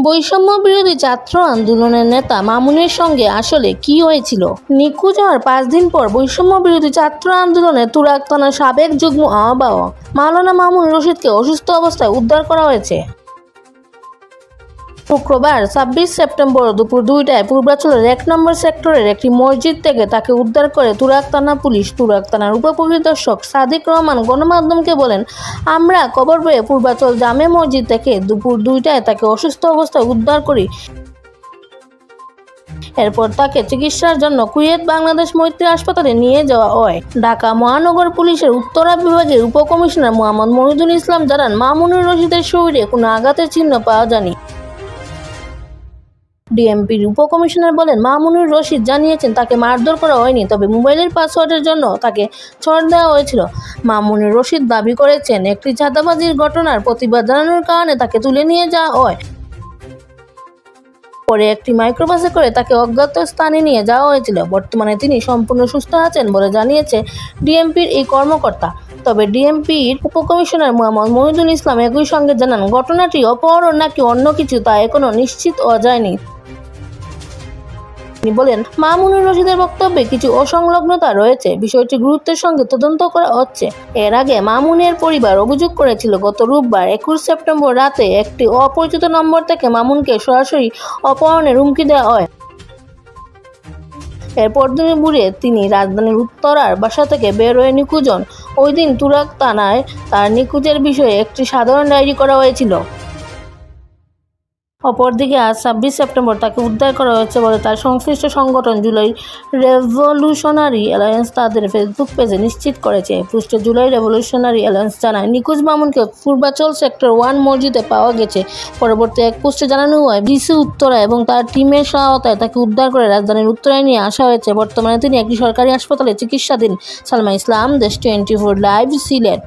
বৈষম্য বিরোধী ছাত্র আন্দোলনের নেতা মামুনের সঙ্গে আসলে কি হয়েছিল? নিখোঁজ হওয়ার 5 দিন পর বৈষম্য বিরোধী ছাত্র আন্দোলনের তুরাগ থানার সাবেক যুগ্ম আহ্বায়ক মাওলানা মামুন রশিদকে অসুস্থ অবস্থায় উদ্ধার করা হয়েছে। শুক্রবার 26 সেপ্টেম্বর দুপুর 2টায় পূর্বাঞ্চলের 1 নম্বর সেক্টরের একটি মসজিদ থেকে তাকে উদ্ধার করে তুরাগ থানা পুলিশ। তুরাগ থানার উপপরিদর্শক সাদিক রহমান গণমাধ্যমকে বলেন, আমরা খবর পেয়ে পূর্বাঞ্চল জামে মসজিদ থেকে দুপুর 2টায় তাকে অসুস্থ অবস্থায় উদ্ধার করি। এরপর তাকে চিকিৎসার জন্য কুয়েত বাংলাদেশ মৈত্রী হাসপাতালে নিয়ে যাওয়া হয়। ঢাকা মহানগর পুলিশের উত্তরা বিভাগের উপকমিশনার মোহাম্মদ মহিদুল ইসলাম জানান, মামুনুর রশিদের শরীরে কোনো আঘাতের চিহ্ন পাওয়া যায়নি। ডিএমপির উপকমিশনার বলেন, মামুনুর রশিদ জানিয়েছেন তাকে মারধর করা হয়নি, তবে মোবাইলের পাসওয়ার্ডের জন্য তাকে চড় দেওয়া হয়েছিল। মামুনুর রশিদ দাবি করেছেন, একটি চাঁদাবাজির ঘটনার প্রতিবাদ জানানোর কারণে তাকে তুলে নিয়ে যাওয়া হয়। পরে একটি মাইক্রোবাসে করে তাকে অজ্ঞাত স্থানে নিয়ে যাওয়া হয়েছিল। বর্তমানে তিনি সম্পূর্ণ সুস্থ আছেন বলে জানিয়েছে ডিএমপির এই কর্মকর্তা। তবে ডিএমপির উপকমিশনার মোহাম্মদ মহিদুল ইসলাম একই সঙ্গে জানান, ঘটনাটি অপহরণ নাকি অন্য কিছু তা এখনো নিশ্চিত হওয়া যায়নি। তিনি বলেন, মামুনুর রশিদের বক্তব্যে কিছু অসংলগ্নতা রয়েছে, বিষয়টি গুরুত্বের সঙ্গে তদন্ত করা হচ্ছে। এর আগে মামুনের পরিবার অভিযোগ করেছিল, গত রোববার 21 সেপ্টেম্বর রাতে একটি অপরিচিত নম্বর থেকে মামুনকে সরাসরি অপহরণের হুমকি দেওয়া হয়। এরপর দুপুরে তিনি রাজধানীর উত্তরার বাসা থেকে বের হয়ে নিখোঁজ হন। ওই দিন তুরাগ থানায় তার নিখোঁজের বিষয়ে একটি সাধারণ ডায়েরি করা হয়েছিল। অপরদিকে আজ 26 সেপ্টেম্বর তাকে উদ্ধার করা হয়েছে বলে তার সংশ্লিষ্ট সংগঠন জুলাই রেভলিউশনারি অ্যালায়েন্স তাদের ফেসবুক পেজে নিশ্চিত করেছে। পোস্টে জুলাই রেভলিউশনারি অ্যালায়েন্স জানায়, নিখোঁজ মামুনকে পূর্বাঞ্চল সেক্টর 1 মসজিদে পাওয়া গেছে। পরবর্তী এক পোস্টে জানানো হয়, ডিসি উত্তরা এবং তার টিমের সহায়তায় তাকে উদ্ধার করে রাজধানীর উত্তরায় নিয়ে আসা হয়েছে। বর্তমানে তিনি একটি সরকারি হাসপাতালে চিকিৎসাধীন। সালমা ইসলাম, দেশ 24 লাইভ, সিলেট।